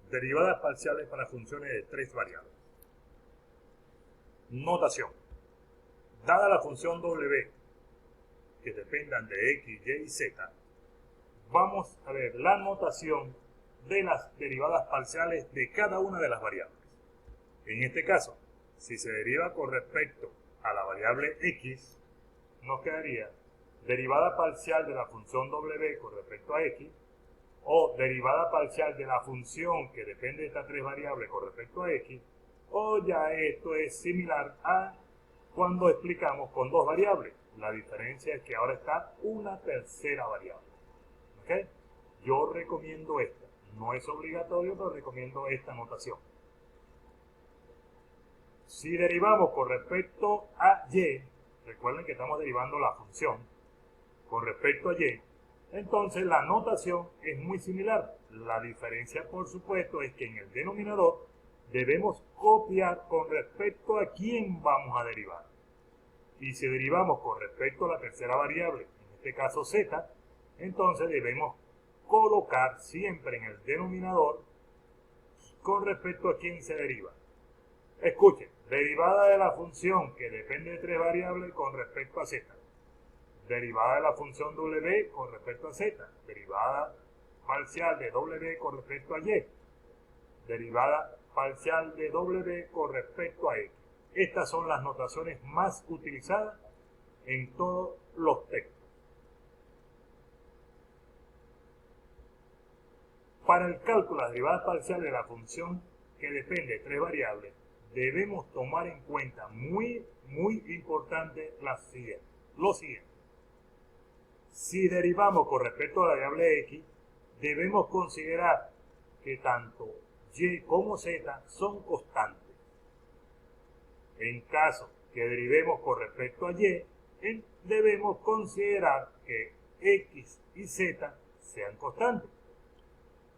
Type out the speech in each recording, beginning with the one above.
Derivadas parciales para funciones de tres variables. Notación. Dada la función w que dependan de x, y y z, vamos a ver la notación de las derivadas parciales de cada una de las variables. En este caso, si se deriva con respecto a la variable x, nos quedaría derivada parcial de la función w con respecto a x, o derivada parcial de la función que depende de estas tres variables con respecto a x, o ya esto es similar a cuando explicamos con dos variables. La diferencia es que ahora está una tercera variable. ¿Okay? Yo recomiendo esta. No es obligatorio, pero recomiendo esta notación. Si derivamos con respecto a y, recuerden que estamos derivando la función con respecto a y, entonces la notación es muy similar. La diferencia, por supuesto, es que en el denominador debemos copiar con respecto a quién vamos a derivar. Y si derivamos con respecto a la tercera variable, en este caso z, entonces debemos colocar siempre en el denominador con respecto a quién se deriva. Escuchen, derivada de la función que depende de tres variables con respecto a z. Derivada de la función w con respecto a z. Derivada parcial de w con respecto a y. Derivada parcial de w con respecto a x. Estas son las notaciones más utilizadas en todos los textos. Para el cálculo de las derivadas parciales de la función que depende de tres variables, debemos tomar en cuenta muy importante lo siguiente. Si derivamos con respecto a la variable x, debemos considerar que tanto y como z son constantes. En caso que derivemos con respecto a y, debemos considerar que x y z sean constantes.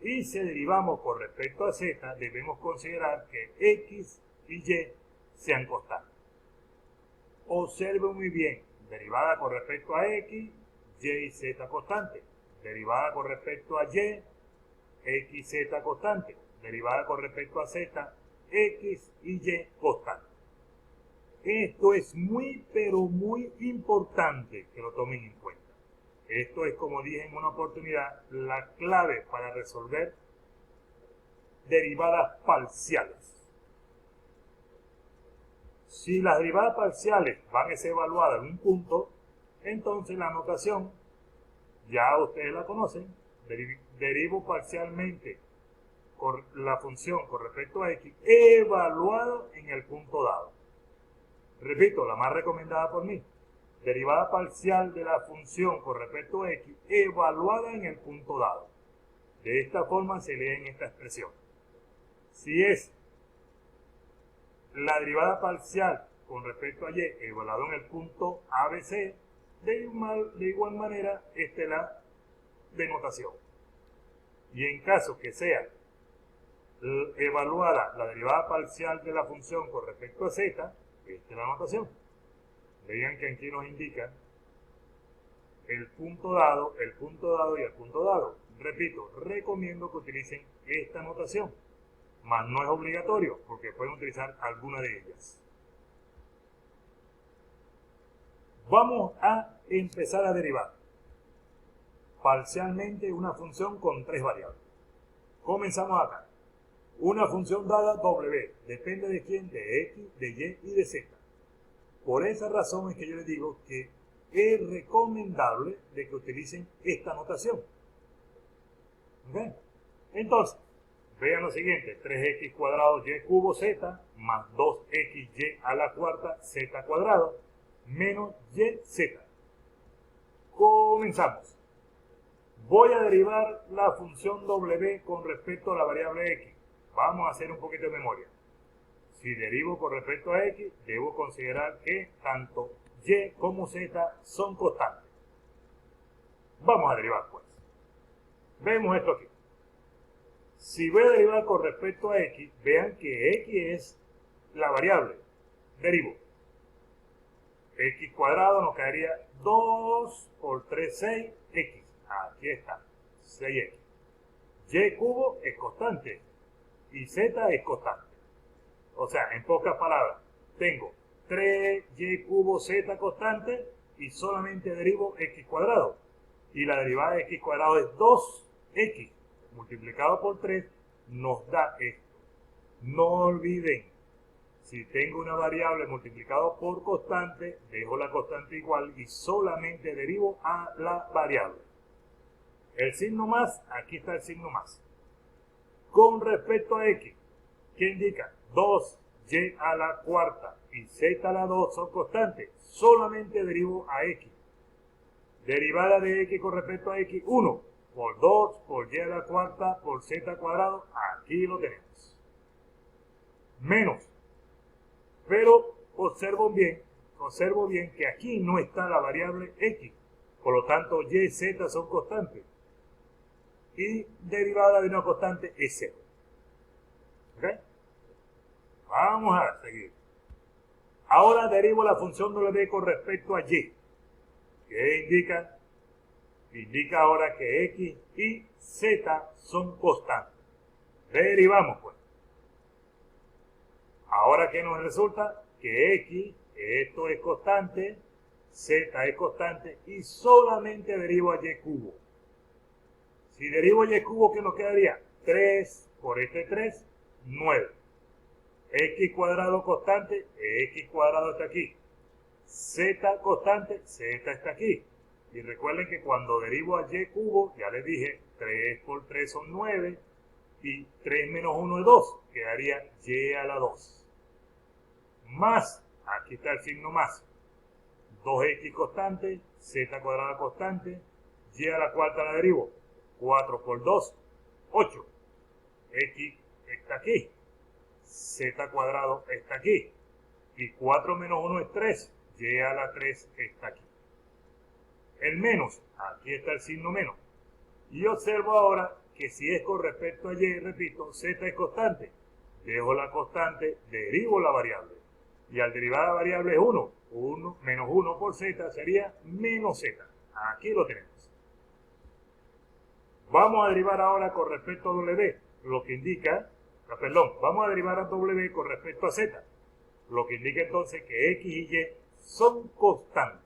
Y si derivamos con respecto a z, debemos considerar que x y y sean constantes. Observen muy bien, derivada con respecto a x, y y z constante. Derivada con respecto a y, x y z constante. Derivada con respecto a z, x y y constante. Esto es muy, pero muy importante que lo tomen en cuenta. Esto es, como dije en una oportunidad, la clave para resolver derivadas parciales. Si las derivadas parciales van a ser evaluadas en un punto, entonces la notación, ya ustedes la conocen, derivo parcialmente con la función con respecto a x, evaluado en el punto dado. Repito, la más recomendada por mí. Derivada parcial de la función con respecto a x, evaluada en el punto dado. De esta forma se lee en esta expresión. Si es la derivada parcial con respecto a y, evaluado en el punto ABC, de igual manera, esta es la denotación. Y en caso que sea evaluada la derivada parcial de la función con respecto a z, esta es la notación. Vean que aquí nos indica el punto dado y el punto dado. Repito, recomiendo que utilicen esta notación, mas no es obligatorio porque pueden utilizar alguna de ellas. Vamos a empezar a derivar parcialmente una función con tres variables. Comenzamos acá. Una función dada w, depende de quién, de x, de y y de z. Por esa razón es que yo les digo que es recomendable de que utilicen esta notación. ¿Okay? Entonces, vean lo siguiente, 3x cuadrado y cubo z más 2xy a la cuarta z cuadrado menos yz. Comenzamos. Voy a derivar la función w con respecto a la variable x. Vamos a hacer un poquito de memoria. Si derivo con respecto a x, debo considerar que tanto y como z son constantes. Vamos a derivar, pues. Vemos esto aquí. Si voy a derivar con respecto a x, vean que x es la variable. Derivo. X cuadrado nos quedaría 2 por 3, 6x. Aquí está, 6x. Y cubo es constante. y z es constante. O sea, en pocas palabras, tengo 3y cubo z constante y solamente derivo x cuadrado. Y la derivada de x cuadrado es 2x multiplicado por 3 nos da esto. No olviden, si tengo una variable multiplicado por constante, dejo la constante igual y solamente derivo a la variable. El signo más, aquí está el signo más. Con respecto a x, ¿qué indica? 2y a la cuarta y z a la 2 son constantes. Solamente derivo a x. Derivada de x con respecto a x, 1 por 2 por y a la cuarta por z cuadrado. Aquí lo tenemos. Menos. Pero observo bien que aquí no está la variable x. Por lo tanto, y y z son constantes. Y derivada de una constante es 0. ¿Ok? Vamos a seguir. Ahora derivo la función w con respecto a y. ¿Qué indica? Indica ahora que x y z son constantes. Derivamos, pues. Ahora, ¿qué nos resulta? Que x, esto es constante, z es constante y solamente derivo a y cubo. Si derivo y cubo, ¿qué nos quedaría? 3 por este 3, 9. X cuadrado constante, x cuadrado está aquí. Z constante, z está aquí. Y recuerden que cuando derivo a y cubo, ya les dije, 3 por 3 son 9. Y 3 menos 1 es 2. Quedaría y a la 2. Más, aquí está el signo más. 2x constante, z cuadrada constante, y a la cuarta la derivo. 4 por 2, 8. X está aquí. Z cuadrado está aquí. Y 4 menos 1 es 3. Y a la 3 está aquí. El menos, aquí está el signo menos. Y observo ahora que si es con respecto a y, repito, z es constante. Dejo la constante, derivo la variable. Y al derivar la variable es 1. 1 menos 1 por z sería menos z. Aquí lo tenemos. Vamos a derivar ahora con respecto a w, lo que indica, vamos a derivar a w con respecto a z, lo que indica entonces que x y y son constantes.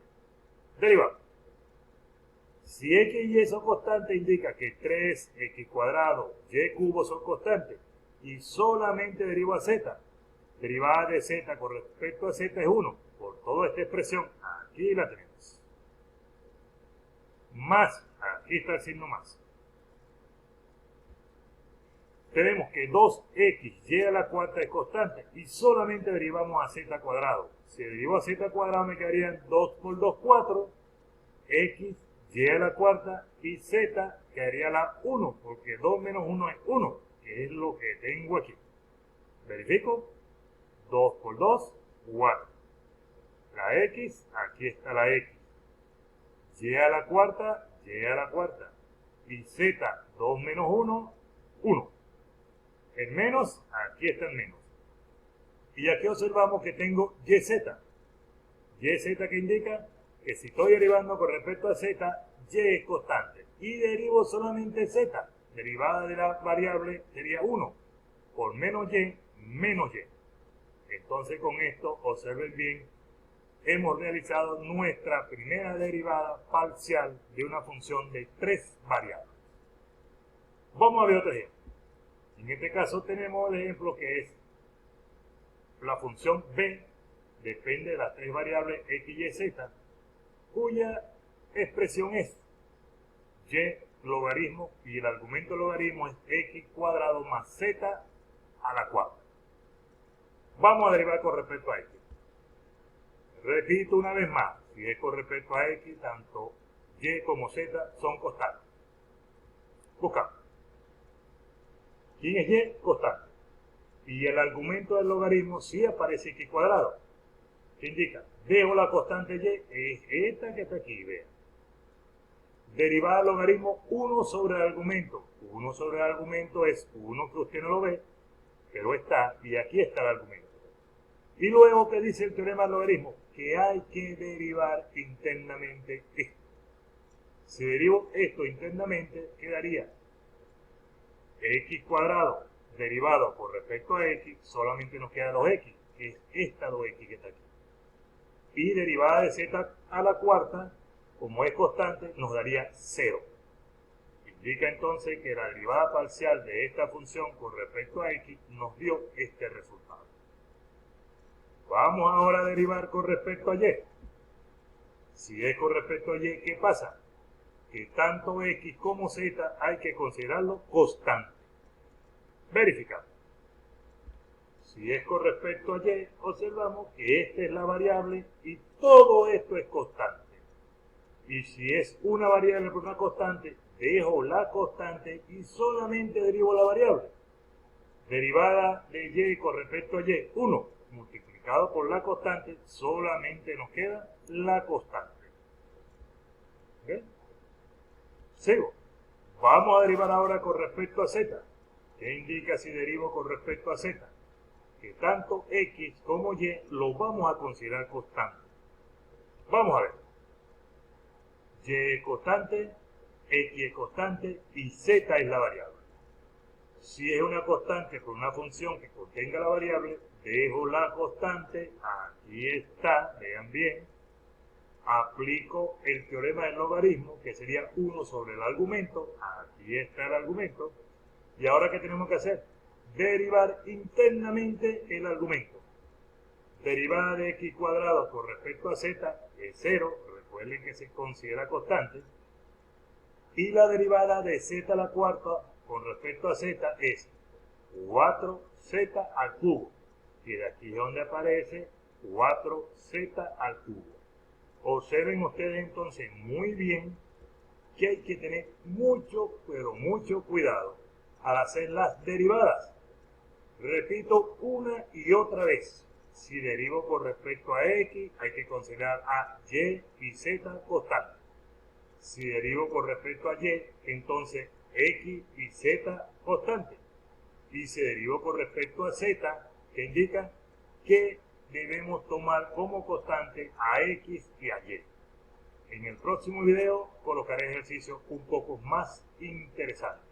Derivamos. Si x y y son constantes, indica que 3x cuadrado y cubo son constantes y solamente derivo a z. Derivada de z con respecto a z es 1. Por toda esta expresión, aquí la tenemos. Más, aquí está el signo más. Tenemos que 2x y a la cuarta es constante y solamente derivamos a z cuadrado. Si derivo a z cuadrado me quedarían 2 por 2, 4, x, y a la cuarta y z quedaría la 1, porque 2 menos 1 es 1, que es lo que tengo aquí. Verifico, 2 por 2, 4. La x, aquí está la x. Y a la cuarta, y z, 2 menos 1, 1. El menos, aquí está el menos. Y aquí observamos que tengo yz. Yz que indica que si estoy derivando con respecto a z, y es constante. Y derivo solamente z. Derivada de la variable sería 1. Por menos y, menos y. Entonces con esto, observen bien, hemos realizado nuestra primera derivada parcial de una función de 3 variables. Vamos a ver otro ejemplo. En este caso tenemos el ejemplo que es la función b depende de las 3 variables x, y, z, cuya expresión es y logaritmo y el argumento logaritmo es x cuadrado más z a la cuarta. Vamos a derivar con respecto a x. Repito una vez más, si es con respecto a x, tanto y como z son constantes. Buscamos. ¿Quién es y? Constante. Y el argumento del logaritmo sí aparece x cuadrado. ¿Qué indica? Dejo la constante y, es esta que está aquí, vean. Derivada del logaritmo 1 sobre el argumento. 1 sobre el argumento es 1 que usted no lo ve, pero está, y aquí está el argumento. Y luego, ¿qué dice el teorema del logaritmo? Que hay que derivar internamente esto. Si derivo esto internamente, quedaría x cuadrado derivado con respecto a x, solamente nos queda 2x, que es esta 2x que está aquí. Y derivada de z a la cuarta, como es constante, nos daría 0. Indica entonces que la derivada parcial de esta función con respecto a x nos dio este resultado. Vamos ahora a derivar con respecto a y. Si es con respecto a y, ¿qué pasa? Que tanto x como z hay que considerarlo constante. Verificamos. Si es con respecto a y, observamos que esta es la variable y todo esto es constante. Y si es una variable por una constante, dejo la constante y solamente derivo la variable. Derivada de y con respecto a y, 1 multiplicado por la constante, solamente nos queda la constante. ¿Okay? Sigo. Vamos a derivar ahora con respecto a z. ¿Qué indica si derivo con respecto a z? Que tanto x como y lo vamos a considerar constante. Vamos a ver. Y es constante, x es constante y z es la variable. Si es una constante por una función que contenga la variable, dejo la constante, aquí está, vean bien, aplico el teorema del logaritmo, que sería 1 sobre el argumento, aquí está el argumento, y ahora ¿qué tenemos que hacer? Derivar internamente el argumento. Derivada de x cuadrado con respecto a z es 0, recuerden que se considera constante, y la derivada de z a la cuarta con respecto a z es 4z al cubo, y de aquí es donde aparece 4z al cubo. Observen ustedes entonces muy bien que hay que tener mucho, pero mucho cuidado al hacer las derivadas. Repito una y otra vez, si derivo con respecto a x, hay que considerar a y y z constantes. Si derivo con respecto a y, entonces x y z constantes. Y si derivo con respecto a z, que indica que debemos tomar como constante a x y a y. En el próximo video colocaré ejercicios un poco más interesantes.